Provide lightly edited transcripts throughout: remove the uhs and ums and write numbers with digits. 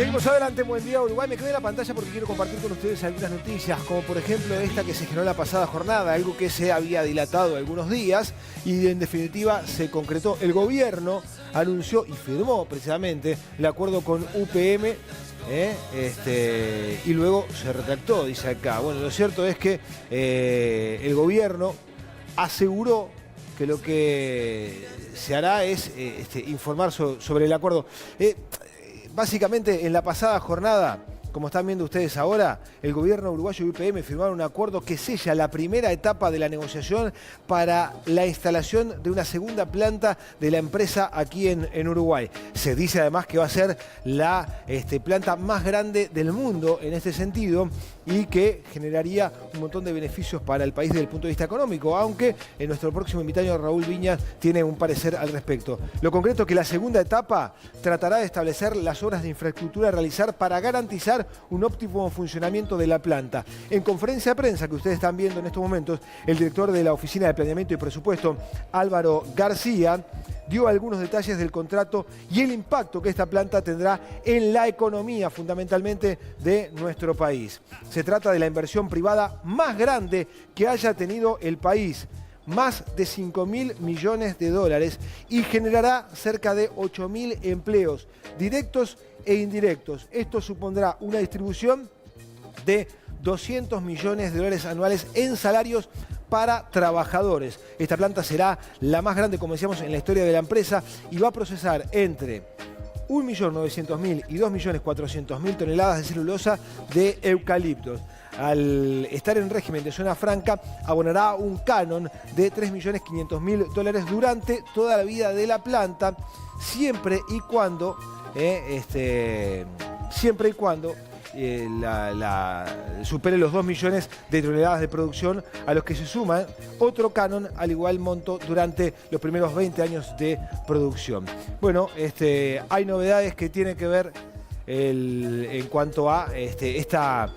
Seguimos adelante, buen día Uruguay. Me quedé en la pantalla porque quiero compartir con ustedes algunas noticias, como por ejemplo esta que se generó la pasada jornada, algo que se había dilatado algunos días y en definitiva se concretó. El gobierno anunció y firmó precisamente el acuerdo con UPM y luego se retractó, dice acá. Bueno, lo cierto es que el gobierno aseguró que lo que se hará es informar sobre el acuerdo. Básicamente, en la pasada jornada, como están viendo ustedes ahora, el gobierno uruguayo y UPM firmaron un acuerdo que sella la primera etapa de la negociación para la instalación de una segunda planta de la empresa aquí en Uruguay. Se dice además que va a ser la planta más grande del mundo en este sentido y que generaría un montón de beneficios para el país desde el punto de vista económico, aunque nuestro próximo invitado, Raúl Viñas, tiene un parecer al respecto. Lo concreto es que la segunda etapa tratará de establecer las obras de infraestructura a realizar para garantizar un óptimo funcionamiento de la planta. En conferencia de prensa que ustedes están viendo en estos momentos, el director de la Oficina de Planeamiento y Presupuesto, Álvaro García, dio algunos detalles del contrato y el impacto que esta planta tendrá en la economía, fundamentalmente, de nuestro país. Se trata de la inversión privada más grande que haya tenido el país, más de 5.000 millones de dólares, y generará cerca de 8.000 empleos, directos e indirectos. Esto supondrá una distribución de 200 millones de dólares anuales en salarios para trabajadores. Esta planta será la más grande, como decíamos, en la historia de la empresa y va a procesar entre 1.900.000 y 2.400.000 toneladas de celulosa de eucaliptos. Al estar en régimen de zona franca, abonará un canon de 3.500.000 dólares durante toda la vida de la planta, siempre y cuando supere los 2 millones de toneladas de producción, a los que se suma otro canon al igual monto durante los primeros 20 años de producción. Bueno, hay novedades que tienen que ver en cuanto a esta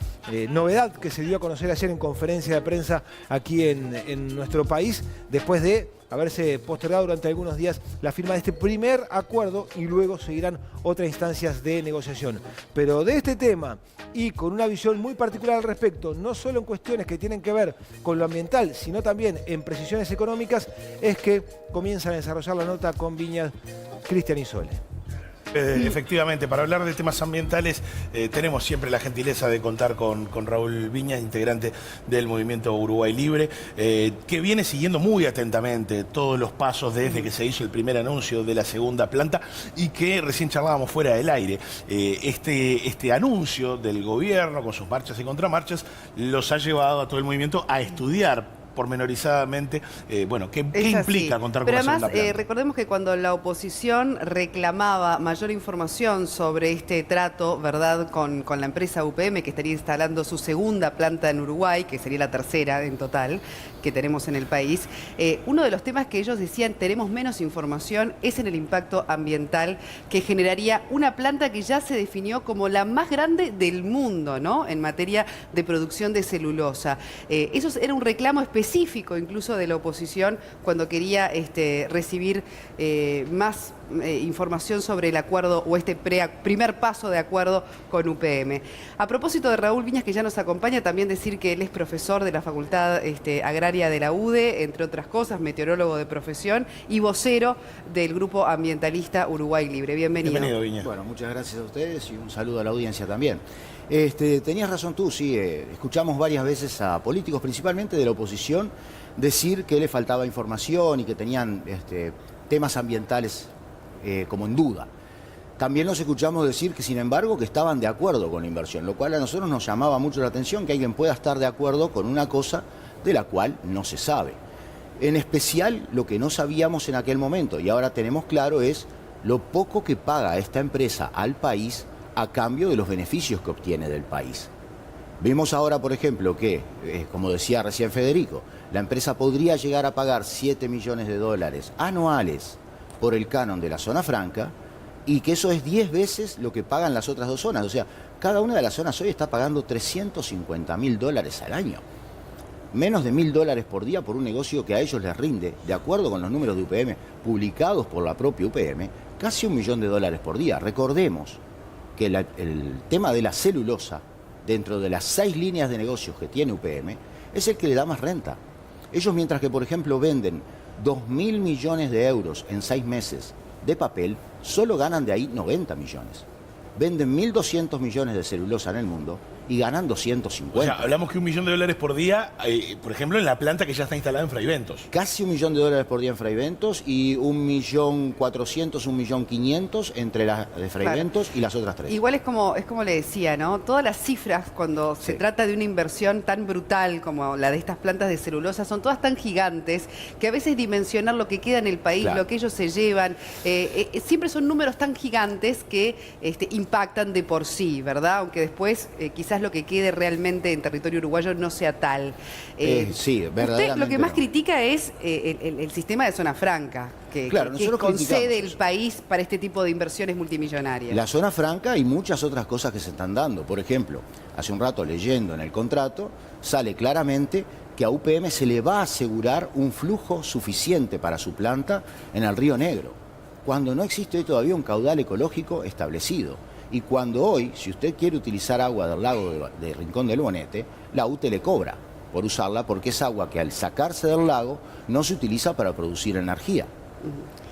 novedad que se dio a conocer ayer en conferencia de prensa aquí en nuestro país, después de haberse postergado durante algunos días la firma de este primer acuerdo y luego seguirán otras instancias de negociación. Pero de este tema y con una visión muy particular al respecto, no solo en cuestiones que tienen que ver con lo ambiental, sino también en precisiones económicas, es que comienzan a desarrollar la nota con Viñas, Cristian y Sole. Efectivamente, para hablar de temas ambientales tenemos siempre la gentileza de contar con Raúl Viñas, integrante del Movimiento Uruguay Libre, que viene siguiendo muy atentamente todos los pasos desde que se hizo el primer anuncio de la segunda planta y que recién charlábamos fuera del aire. Este anuncio del gobierno con sus marchas y contramarchas los ha llevado a todo el movimiento a estudiar pormenorizadamente, ¿qué implica contar con la segunda planta? Pero además, recordemos que cuando la oposición reclamaba mayor información sobre este trato, ¿verdad?, con la empresa UPM, que estaría instalando su segunda planta en Uruguay, que sería la tercera en total que tenemos en el país, uno de los temas que ellos decían, tenemos menos información, es en el impacto ambiental que generaría una planta que ya se definió como la más grande del mundo, ¿no?, en materia de producción de celulosa. Eso era un reclamo específico incluso de la oposición cuando quería recibir más información sobre el acuerdo o primer paso de acuerdo con UPM. A propósito de Raúl Viñas, que ya nos acompaña, también decir que él es profesor de la Facultad Agraria de la UDE, entre otras cosas, meteorólogo de profesión y vocero del Grupo Ambientalista Uruguay Libre. Bienvenido. Bienvenido, Viñas. Bueno, muchas gracias a ustedes y un saludo a la audiencia también. Tenías razón tú, sí, escuchamos varias veces a políticos, principalmente de la oposición, decir que le faltaba información y que tenían temas ambientales como en duda. También los escuchamos decir que, sin embargo, que estaban de acuerdo con la inversión, lo cual a nosotros nos llamaba mucho la atención que alguien pueda estar de acuerdo con una cosa de la cual no se sabe. En especial, lo que no sabíamos en aquel momento, y ahora tenemos claro, es lo poco que paga esta empresa al país a cambio de los beneficios que obtiene del país. Vimos ahora, por ejemplo, que, como decía recién Federico, la empresa podría llegar a pagar 7 millones de dólares anuales por el canon de la zona franca, y que eso es 10 veces lo que pagan las otras dos zonas. O sea, cada una de las zonas hoy está pagando 350.000 dólares al año. Menos de 1.000 dólares por día por un negocio que a ellos les rinde, de acuerdo con los números de UPM publicados por la propia UPM, casi 1 millón de dólares por día. Recordemos que el tema de la celulosa, dentro de las 6 líneas de negocios que tiene UPM, es el que le da más renta. Ellos, mientras que, por ejemplo, venden 2.000 millones de euros en 6 meses de papel, solo ganan de ahí 90 millones. Venden 1.200 millones de celulosa en el mundo y ganan 250. O sea, hablamos que $1 millón por día, por ejemplo, en la planta que ya está instalada en Fraiventos. Casi $1 millón por día en Fraiventos y 1.400.000, 1.500.000 entre las de Fraiventos y las otras 3. Igual es como le decía, ¿no? Todas las cifras cuando se trata de una inversión tan brutal como la de estas plantas de celulosa son todas tan gigantes que a veces dimensionar lo que queda en el país, Claro. lo que ellos se llevan, siempre son números tan gigantes que impactan de por sí, ¿verdad? Aunque después quizás lo que quede realmente en territorio uruguayo no sea tal. Sí, verdaderamente. Usted lo que más no. critica es el sistema de zona franca Claro, que nosotros concede criticamos el eso. país para este tipo de inversiones multimillonarias. La zona franca y muchas otras cosas que se están dando. Por ejemplo, hace un rato leyendo en el contrato, sale claramente que a UPM se le va a asegurar un flujo suficiente para su planta en el Río Negro, cuando no existe todavía un caudal ecológico establecido. Y cuando hoy, si usted quiere utilizar agua del lago de Rincón del Bonete, la UTE le cobra por usarla porque es agua que al sacarse del lago no se utiliza para producir energía.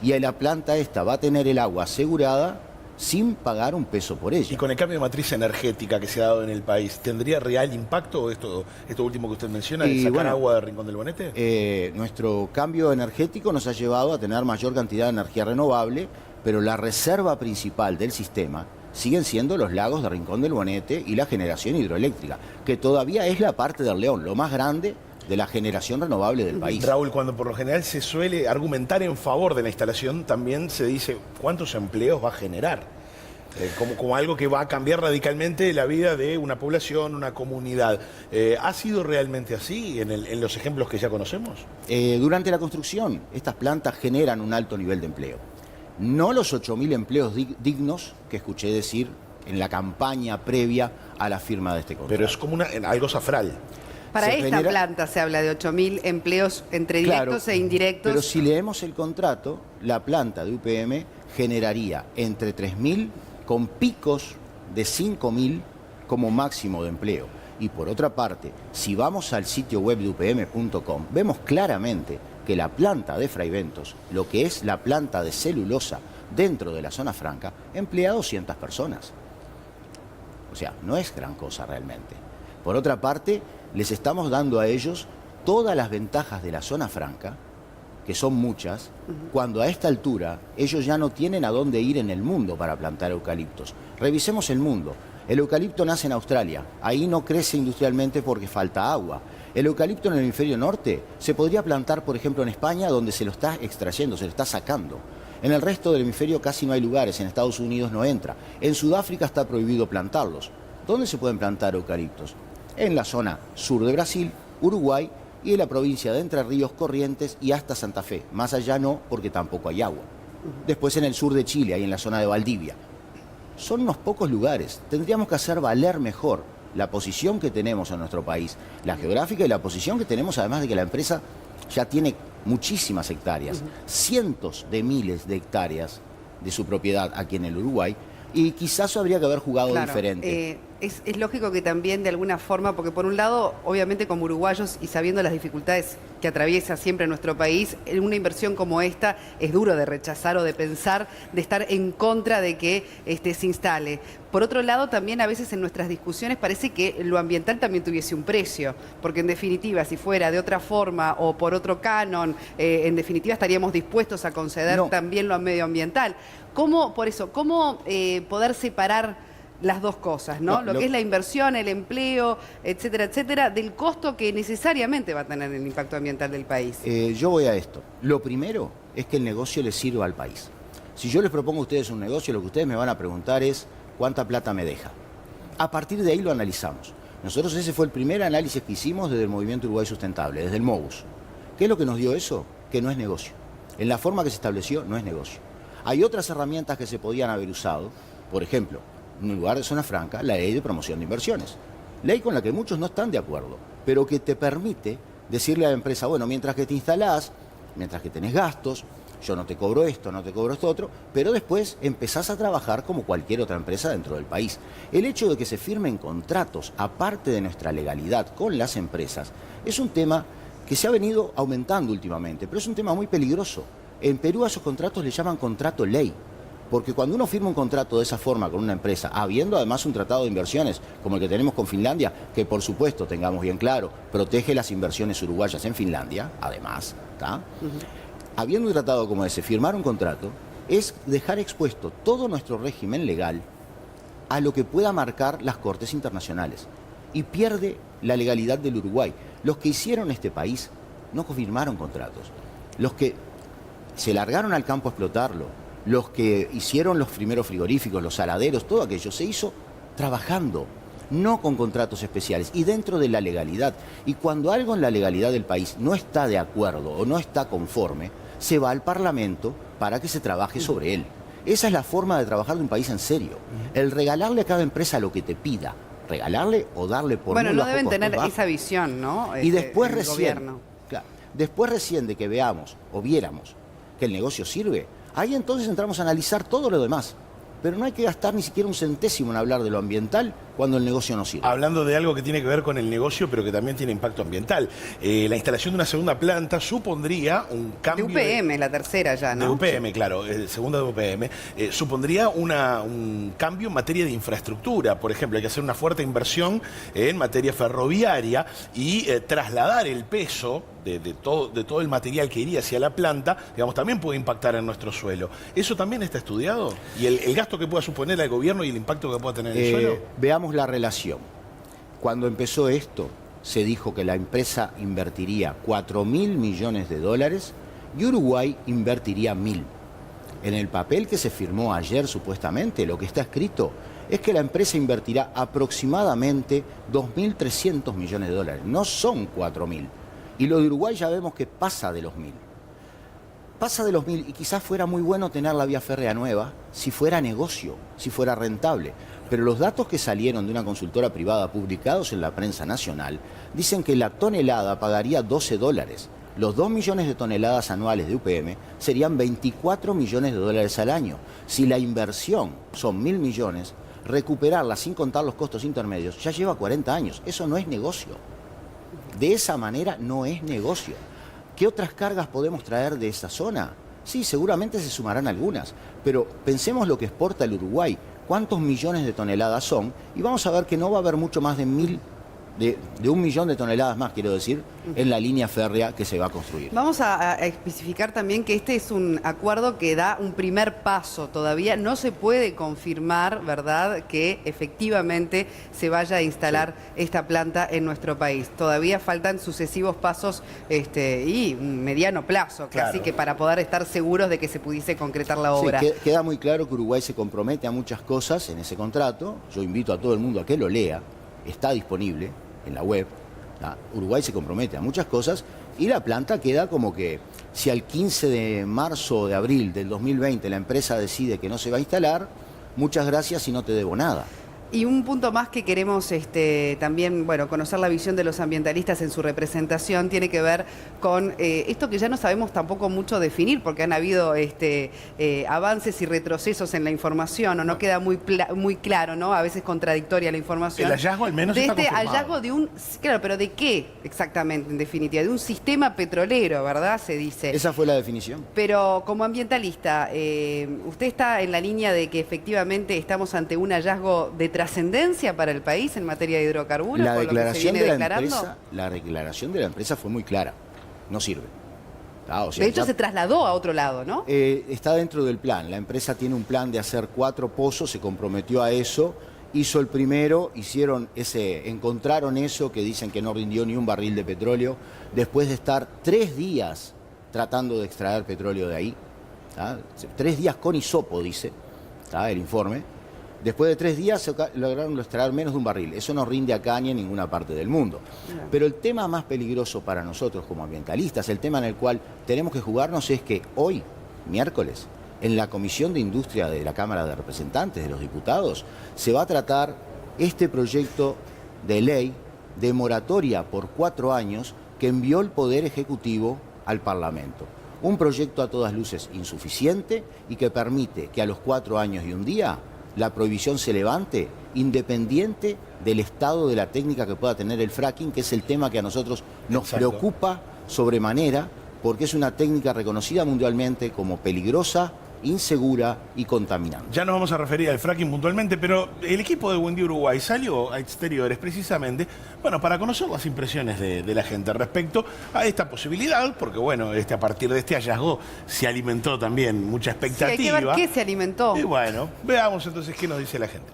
Y la planta esta va a tener el agua asegurada sin pagar un peso por ella. Y con el cambio de matriz energética que se ha dado en el país, ¿tendría real impacto esto último que usted menciona, de Y sacar bueno, agua de Rincón del Bonete? Nuestro cambio energético nos ha llevado a tener mayor cantidad de energía renovable, pero la reserva principal del sistema siguen siendo los lagos de Rincón del Bonete y la generación hidroeléctrica, que todavía es la parte del León, lo más grande de la generación renovable del país. Raúl, cuando por lo general se suele argumentar en favor de la instalación, también se dice cuántos empleos va a generar, como algo que va a cambiar radicalmente la vida de una población, una comunidad. ¿Ha sido realmente así en los ejemplos que ya conocemos? Durante la construcción, estas plantas generan un alto nivel de empleo. No los 8.000 empleos dignos que escuché decir en la campaña previa a la firma de este contrato. Pero es como algo safral. Para se esta genera- planta se habla de 8.000 empleos entre directos Claro, e indirectos. Pero si leemos el contrato, la planta de UPM generaría entre 3.000 con picos de 5.000 como máximo de empleo. Y por otra parte, si vamos al sitio web de upm.com, vemos claramente que la planta de Fraiventos, lo que es la planta de celulosa dentro de la zona franca, emplea 200 personas. O sea, no es gran cosa realmente. Por otra parte, les estamos dando a ellos todas las ventajas de la zona franca, que son muchas, cuando a esta altura ellos ya no tienen a dónde ir en el mundo para plantar eucaliptos. Revisemos el mundo. El eucalipto nace en Australia, ahí no crece industrialmente porque falta agua. El eucalipto en el hemisferio norte se podría plantar, por ejemplo, en España, donde se lo está extrayendo, se lo está sacando. En el resto del hemisferio casi no hay lugares, en Estados Unidos no entra. En Sudáfrica está prohibido plantarlos. ¿Dónde se pueden plantar eucaliptos? En la zona sur de Brasil, Uruguay y en la provincia de Entre Ríos, Corrientes y hasta Santa Fe. Más allá no, porque tampoco hay agua. Después en el sur de Chile, ahí en la zona de Valdivia. Son unos pocos lugares. Tendríamos que hacer valer mejor la posición que tenemos en nuestro país, la geográfica y la posición que tenemos, además de que la empresa ya tiene muchísimas hectáreas, cientos de miles de hectáreas de su propiedad aquí en el Uruguay, y quizás habría que haber jugado Claro, diferente. es lógico que también de alguna forma, porque por un lado, obviamente como uruguayos y sabiendo las dificultades que atraviesa siempre nuestro país, en una inversión como esta es duro de rechazar o de pensar, de estar en contra de que se instale. Por otro lado, también a veces en nuestras discusiones parece que lo ambiental también tuviese un precio, porque en definitiva, si fuera de otra forma o por otro canon, en definitiva estaríamos dispuestos a conceder No. también lo medioambiental. ¿Cómo poder separar las dos cosas, ¿no? No, Lo que es la inversión, el empleo, etcétera, etcétera, del costo que necesariamente va a tener el impacto ambiental del país. Yo voy a esto. Lo primero es que el negocio le sirva al país. Si yo les propongo a ustedes un negocio, lo que ustedes me van a preguntar es ¿cuánta plata me deja? A partir de ahí lo analizamos. Nosotros ese fue el primer análisis que hicimos desde el Movimiento Uruguay Sustentable, desde el MOUS. ¿Qué es lo que nos dio eso? Que no es negocio. En la forma que se estableció, no es negocio. Hay otras herramientas que se podían haber usado, por ejemplo, en lugar de zona franca, la ley de promoción de inversiones. Ley con la que muchos no están de acuerdo, pero que te permite decirle a la empresa, bueno, mientras que te instalás, mientras que tenés gastos, yo no te cobro esto, no te cobro esto otro, pero después empezás a trabajar como cualquier otra empresa dentro del país. El hecho de que se firmen contratos, aparte de nuestra legalidad con las empresas, es un tema que se ha venido aumentando últimamente, pero es un tema muy peligroso. En Perú a esos contratos le llaman contrato ley. Porque cuando uno firma un contrato de esa forma con una empresa, habiendo además un tratado de inversiones como el que tenemos con Finlandia, que por supuesto, tengamos bien claro, protege las inversiones uruguayas en Finlandia, además, ¿tá? Habiendo un tratado como ese, firmar un contrato es dejar expuesto todo nuestro régimen legal a lo que pueda marcar las cortes internacionales. Y pierde la legalidad del Uruguay. Los que hicieron este país no firmaron contratos. Los que se largaron al campo a explotarlo, los que hicieron los primeros frigoríficos, los saladeros, todo aquello se hizo trabajando, no con contratos especiales y dentro de la legalidad. Y cuando algo en la legalidad del país no está de acuerdo o no está conforme, se va al Parlamento para que se trabaje sobre él. Esa es la forma de trabajar de un país en serio. El regalarle a cada empresa lo que te pida, regalarle o darle por bueno, muy no bajo deben costo, tener bajo. esa visión, ¿no? Y después el recién, gobierno. claro, después recién de que veamos o viéramos que el negocio sirve, ahí entonces entramos a analizar todo lo demás. Pero no hay que gastar ni siquiera un centésimo en hablar de lo ambiental cuando el negocio no sirve. Hablando de algo que tiene que ver con el negocio, pero que también tiene impacto ambiental. La instalación de una segunda planta supondría un cambio... De UPM, la tercera ya, ¿no? De UPM, claro, segunda de UPM. Supondría un cambio en materia de infraestructura. Por ejemplo, hay que hacer una fuerte inversión en materia ferroviaria y trasladar el peso de todo el material que iría hacia la planta, digamos, también puede impactar en nuestro suelo. ¿Eso también está estudiado? ¿Y el gasto que pueda suponer al gobierno y el impacto que pueda tener en el suelo? Veamos la relación. Cuando empezó esto, se dijo que la empresa invertiría 4.000 millones de dólares y Uruguay invertiría 1.000. En el papel que se firmó ayer, supuestamente, lo que está escrito es que la empresa invertirá aproximadamente 2.300 millones de dólares. No son 4.000. Y lo de Uruguay ya vemos que pasa de los 1.000. Pasa de los 1.000 y quizás fuera muy bueno tener la vía férrea nueva si fuera negocio, si fuera rentable. Pero los datos que salieron de una consultora privada publicados en la prensa nacional dicen que la tonelada pagaría 12 dólares. Los 2 millones de toneladas anuales de UPM serían 24 millones de dólares al año. Si la inversión son 1.000 millones, recuperarla sin contar los costos intermedios ya lleva 40 años. Eso no es negocio. De esa manera no es negocio. ¿Qué otras cargas podemos traer de esa zona? Sí, seguramente se sumarán algunas, pero pensemos lo que exporta el Uruguay, cuántos millones de toneladas son, y vamos a ver que no va a haber mucho más de 1 millón de toneladas más, quiero decir, en la línea férrea que se va a construir. Vamos a especificar también que este es un acuerdo que da un primer paso. Todavía no se puede confirmar, ¿verdad?, que efectivamente se vaya a instalar esta planta en nuestro país. Todavía faltan sucesivos pasos y un mediano plazo, Claro. así que para poder estar seguros de que se pudiese concretar la obra. Sí, queda muy claro que Uruguay se compromete a muchas cosas en ese contrato. Yo invito a todo el mundo a que lo lea. Está disponible en la web. Uruguay se compromete a muchas cosas y la planta queda como que si al 15 de marzo o de abril del 2020 la empresa decide que no se va a instalar, muchas gracias y no te debo nada. Y un punto más que queremos también, bueno, conocer la visión de los ambientalistas en su representación tiene que ver con esto que ya no sabemos tampoco mucho definir, porque han habido avances y retrocesos en la información, o no queda muy claro, ¿no? A veces contradictoria la información. El hallazgo al menos de está este confirmado. hallazgo de un, claro, pero ¿de qué exactamente, en definitiva? De un sistema petrolero, ¿verdad? Se dice. Esa fue la definición. Pero como ambientalista, ¿usted está en la línea de que efectivamente estamos ante un hallazgo de trascendencia para el país en materia de hidrocarburos? La por lo que se declaración viene de la declarando? empresa, la declaración de la empresa fue muy clara. No sirve. O sea, De hecho, ya- se trasladó a otro lado, ¿no? está dentro del plan. La empresa tiene un plan de hacer 4 pozos, se comprometió a eso, hizo el primero, encontraron eso que dicen que no rindió ni un barril de petróleo, después de estar 3 días tratando de extraer petróleo de ahí. 3 días con hisopo, dice el informe. Después de 3 días se lograron extraer menos de un barril. Eso no rinde acá ni en ninguna parte del mundo. Pero el tema más peligroso para nosotros como ambientalistas, el tema en el cual tenemos que jugarnos es que hoy, miércoles, en la Comisión de Industria de la Cámara de Representantes, de los diputados, se va a tratar este proyecto de ley de moratoria por 4 años que envió el Poder Ejecutivo al Parlamento. Un proyecto a todas luces insuficiente y que permite que a los 4 años y un día la prohibición se levante independiente del estado de la técnica que pueda tener el fracking, que es el tema que a nosotros nos preocupa sobremanera, porque es una técnica reconocida mundialmente como peligrosa, insegura y contaminante. Ya nos vamos a referir al fracking puntualmente, pero el equipo de Windy Uruguay salió a exteriores precisamente, bueno, para conocer las impresiones de la gente respecto a esta posibilidad, porque bueno, a partir de este hallazgo se alimentó también mucha expectativa. Sí, hay que ver qué se alimentó. Y bueno, veamos entonces qué nos dice la gente.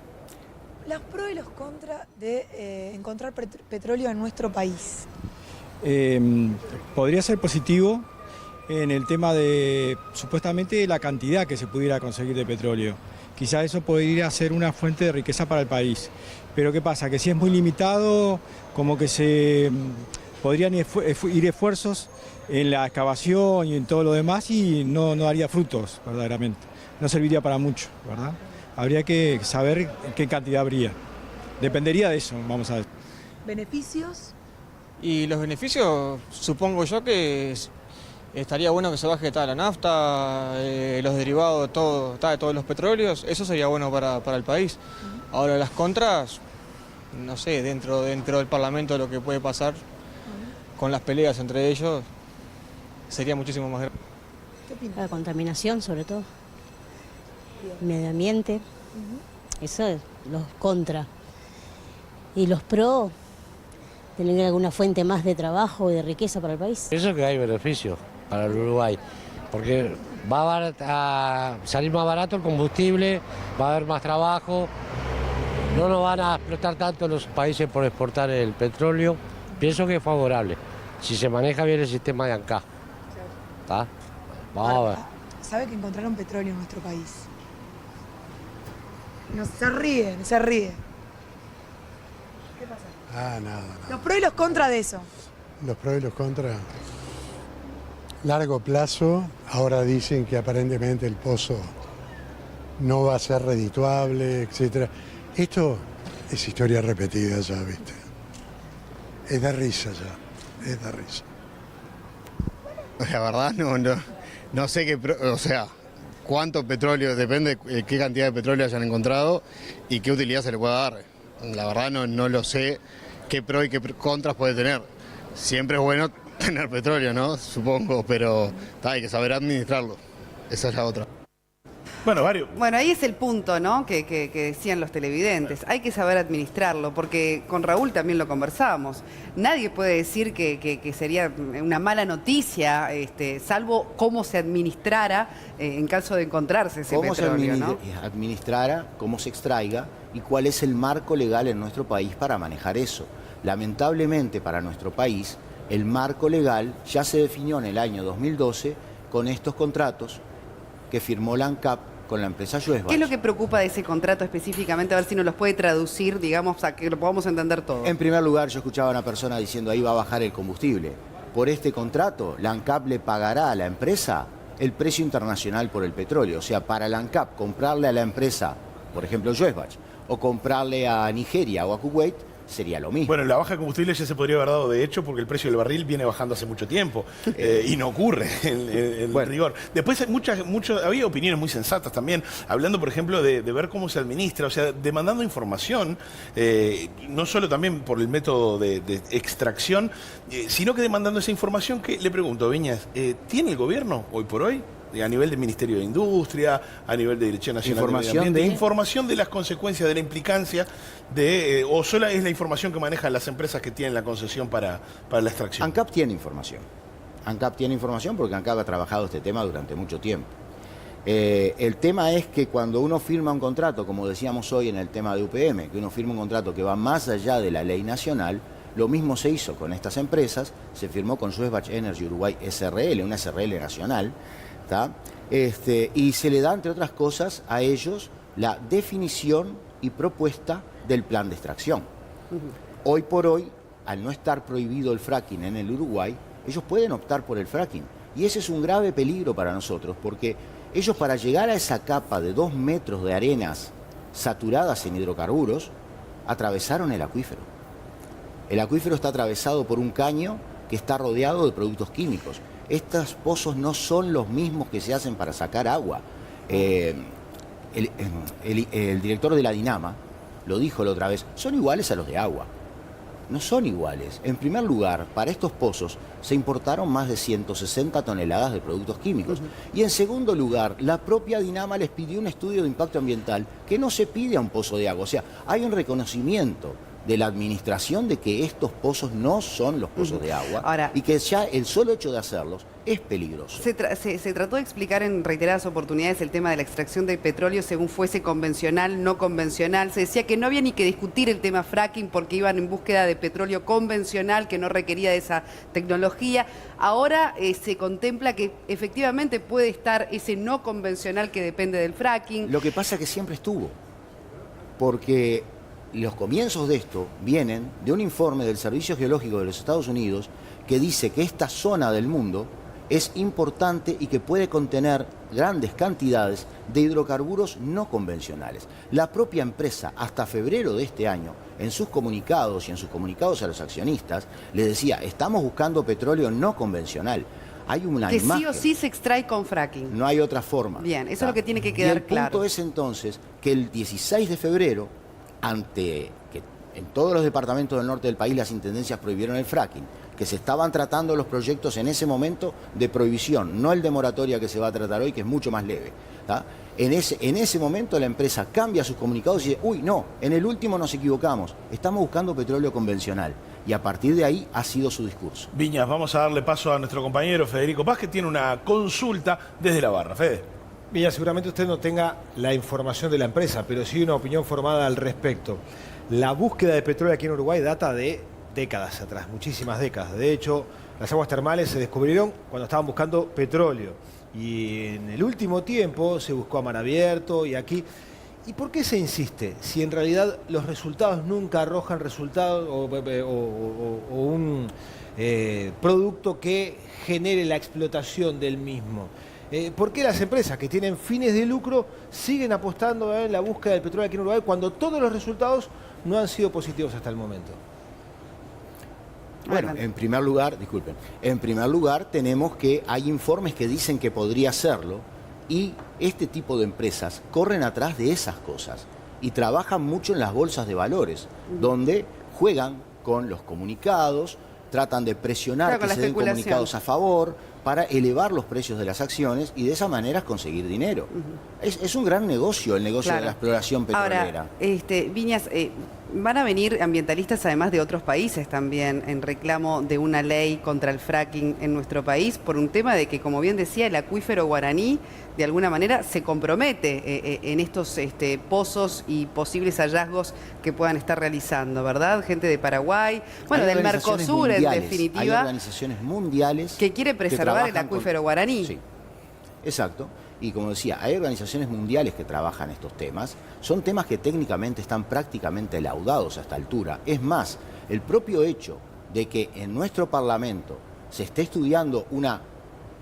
Los pros y los contras de encontrar petróleo en nuestro país. Podría ser positivo en el tema de, supuestamente, la cantidad que se pudiera conseguir de petróleo. Quizá eso podría ser una fuente de riqueza para el país. Pero ¿qué pasa? Que si es muy limitado, como que se podrían ir esfuerzos en la excavación y en todo lo demás y no daría frutos, verdaderamente. No serviría para mucho, ¿verdad? Habría que saber qué cantidad habría. Dependería de eso, vamos a ver. ¿Beneficios? Y los beneficios, supongo yo que estaría bueno que se baje toda la nafta, los derivados de todos los petróleos, eso sería bueno para el país. Ahora las contras, no sé, dentro del Parlamento lo que puede pasar con las peleas entre ellos sería muchísimo más grande. ¿Qué opinas? La contaminación, sobre todo. Medio ambiente. Eso es los contra. Y los pro, tener alguna fuente más de trabajo y de riqueza para el país. Pienso que hay beneficios para el Uruguay, porque va a salir más barato el combustible, va a haber más trabajo, no nos van a explotar tanto los países por exportar el petróleo. Pienso que es favorable, si se maneja bien el sistema de ANCAP. ¿Está? Vamos a ver. ¿Sabe que encontraron petróleo en nuestro país? No, se ríe. ¿Qué pasa? Nada. Los pros y los contras de eso. Los pros y los contras. Largo plazo, ahora dicen que aparentemente el pozo no va a ser redituable, etc. Esto es historia repetida ya, ¿viste? Es de risa ya, es de risa. La verdad no sé qué, cuánto petróleo, depende de qué cantidad de petróleo hayan encontrado y qué utilidad se le pueda dar. La verdad no lo sé qué pro y qué contras puede tener. Siempre es bueno tener petróleo, ¿no? Supongo, pero hay que saber administrarlo. Esa es la otra. Bueno, varios. Bueno, ahí es el punto, ¿no? Que decían los televidentes. Hay que saber administrarlo, porque con Raúl también lo conversamos. Nadie puede decir que sería una mala noticia, salvo cómo se administrara en caso de encontrarse ese petróleo, ¿no? Cómo se administrara, cómo se extraiga y cuál es el marco legal en nuestro país para manejar eso. Lamentablemente para nuestro país, el marco legal ya se definió en el año 2012 con estos contratos que firmó la ANCAP con la empresa Schwarzbach. ¿Qué es lo que preocupa de ese contrato específicamente? A ver si nos los puede traducir, digamos, a que lo podamos entender todo. En primer lugar, yo escuchaba a una persona diciendo ahí va a bajar el combustible. Por este contrato, la ANCAP le pagará a la empresa el precio internacional por el petróleo. O sea, para la ANCAP comprarle a la empresa, por ejemplo, Schwarzbach, o comprarle a Nigeria o a Kuwait, sería lo mismo. Bueno, la baja de combustible ya se podría haber dado de hecho porque el precio del barril viene bajando hace mucho tiempo y no ocurre en rigor. Después había opiniones muy sensatas también, hablando por ejemplo de ver cómo se administra, o sea, demandando información, no solo también por el método de extracción, sino que demandando esa información que, le pregunto, Viñas, ¿tiene el gobierno hoy por hoy? A nivel del Ministerio de Industria, a nivel de Dirección Nacional de Medio Ambiente, información de las consecuencias, de la implicancia o solo es la información que manejan las empresas que tienen la concesión para la extracción. ANCAP tiene información. ANCAP tiene información porque ANCAP ha trabajado este tema durante mucho tiempo. El tema es que cuando uno firma un contrato, como decíamos hoy en el tema de UPM, que uno firma un contrato que va más allá de la ley nacional, lo mismo se hizo con estas empresas, se firmó con Schwarzbach Energy Uruguay SRL, una SRL nacional, y se le da, entre otras cosas, a ellos la definición y propuesta del plan de extracción. Hoy por hoy, al no estar prohibido el fracking en el Uruguay, ellos pueden optar por el fracking. Y ese es un grave peligro para nosotros, porque ellos, para llegar a esa capa de 2 metros de arenas saturadas en hidrocarburos, atravesaron el acuífero. El acuífero está atravesado por un caño que está rodeado de productos químicos. estos pozos no son los mismos que se hacen para sacar agua. El director de la Dinama lo dijo la otra vez, son iguales a los de agua. No son iguales. En primer lugar, para estos pozos se importaron más de 160 toneladas de productos químicos. Y en segundo lugar, la propia Dinama les pidió un estudio de impacto ambiental que no se pide a un pozo de agua. O sea, hay un reconocimiento de la administración de que estos pozos no son los pozos de agua. Ahora, y que ya el solo hecho de hacerlos es peligroso. Se trató de explicar en reiteradas oportunidades el tema de la extracción de petróleo según fuese convencional, no convencional. Se decía que no había ni que discutir el tema fracking porque iban en búsqueda de petróleo convencional que no requería de esa tecnología. Ahora se contempla que efectivamente puede estar ese no convencional que depende del fracking. Lo que pasa es que siempre estuvo, porque los comienzos de esto vienen de un informe del Servicio Geológico de los Estados Unidos que dice que esta zona del mundo es importante y que puede contener grandes cantidades de hidrocarburos no convencionales. La propia empresa, hasta febrero de este año, en sus comunicados y en sus comunicados a los accionistas, les decía, estamos buscando petróleo no convencional. Hay una que imagen. Sí o sí se extrae con fracking. No hay otra forma. Bien, eso es lo que tiene que quedar claro. El punto es entonces que el 16 de febrero, ante que en todos los departamentos del norte del país las intendencias prohibieron el fracking, que se estaban tratando los proyectos en ese momento de prohibición, no el de moratoria que se va a tratar hoy, que es mucho más leve. En ese momento la empresa cambia sus comunicados y dice, uy, no, en el último nos equivocamos, estamos buscando petróleo convencional. Y a partir de ahí ha sido su discurso. Viñas, vamos a darle paso a nuestro compañero Federico Paz, que tiene una consulta desde la barra. Fede. Mira, seguramente usted no tenga la información de la empresa, pero sí una opinión formada al respecto. La búsqueda de petróleo aquí en Uruguay data de décadas atrás, muchísimas décadas. De hecho, las aguas termales se descubrieron cuando estaban buscando petróleo. Y en el último tiempo se buscó a mar abierto y aquí. ¿Y por qué se insiste? Si en realidad los resultados nunca arrojan resultados o un producto que genere la explotación del mismo. ¿Por qué las empresas que tienen fines de lucro siguen apostando en la búsqueda del petróleo aquí en Uruguay cuando todos los resultados no han sido positivos hasta el momento? Bueno, en primer lugar tenemos que hay informes que dicen que podría serlo y este tipo de empresas corren atrás de esas cosas y trabajan mucho en las bolsas de valores, donde juegan con los comunicados, tratan de presionar que se den comunicados a favor para elevar los precios de las acciones y de esa manera conseguir dinero. Es un gran negocio el negocio de la exploración petrolera. Ahora, Viñas, van a venir ambientalistas además de otros países también en reclamo de una ley contra el fracking en nuestro país por un tema de que, como bien decía, el acuífero guaraní de alguna manera se compromete en estos pozos y posibles hallazgos que puedan estar realizando, ¿verdad? Gente de Paraguay, bueno, del Mercosur en definitiva. Hay organizaciones mundiales que quiere preservar el acuífero guaraní. Sí, exacto. Y como decía, hay organizaciones mundiales que trabajan estos temas. Son temas que técnicamente están prácticamente laudados a esta altura. Es más, el propio hecho de que en nuestro Parlamento se esté estudiando una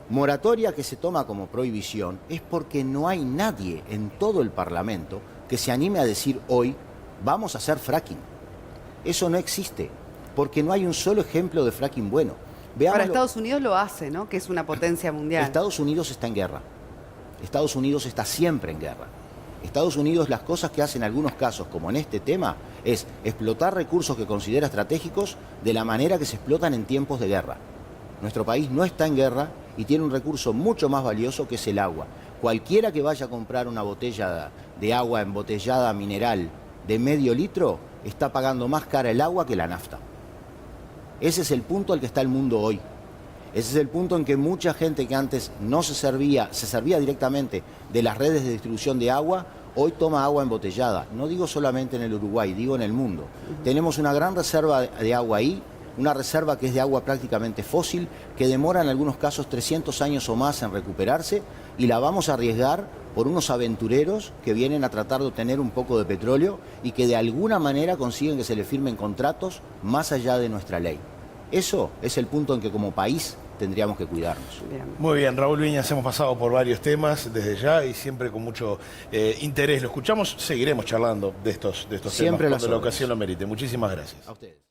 moratoria que se toma como prohibición es porque no hay nadie en todo el Parlamento que se anime a decir hoy vamos a hacer fracking. Eso no existe, porque no hay un solo ejemplo de fracking bueno. Ahora Estados Unidos lo hace, ¿no? Que es una potencia mundial. Estados Unidos está en guerra. Estados Unidos está siempre en guerra. Estados Unidos, las cosas que hace en algunos casos, como en este tema, es explotar recursos que considera estratégicos de la manera que se explotan en tiempos de guerra. Nuestro país no está en guerra y tiene un recurso mucho más valioso que es el agua. Cualquiera que vaya a comprar una botella de agua embotellada mineral de medio litro está pagando más cara el agua que la nafta. Ese es el punto al que está el mundo hoy. Ese es el punto en que mucha gente que antes no se servía directamente de las redes de distribución de agua, hoy toma agua embotellada. No digo solamente en el Uruguay, digo en el mundo. Tenemos una gran reserva de agua ahí, una reserva que es de agua prácticamente fósil, que demora en algunos casos 300 años o más en recuperarse, y la vamos a arriesgar por unos aventureros que vienen a tratar de obtener un poco de petróleo y que de alguna manera consiguen que se les firmen contratos más allá de nuestra ley. Eso es el punto en que como país tendríamos que cuidarnos. Muy bien, Raúl Viñas, hemos pasado por varios temas desde ya y siempre con mucho interés. Lo escuchamos, seguiremos charlando de estos temas cuando la ocasión lo merite. Muchísimas gracias. A ustedes.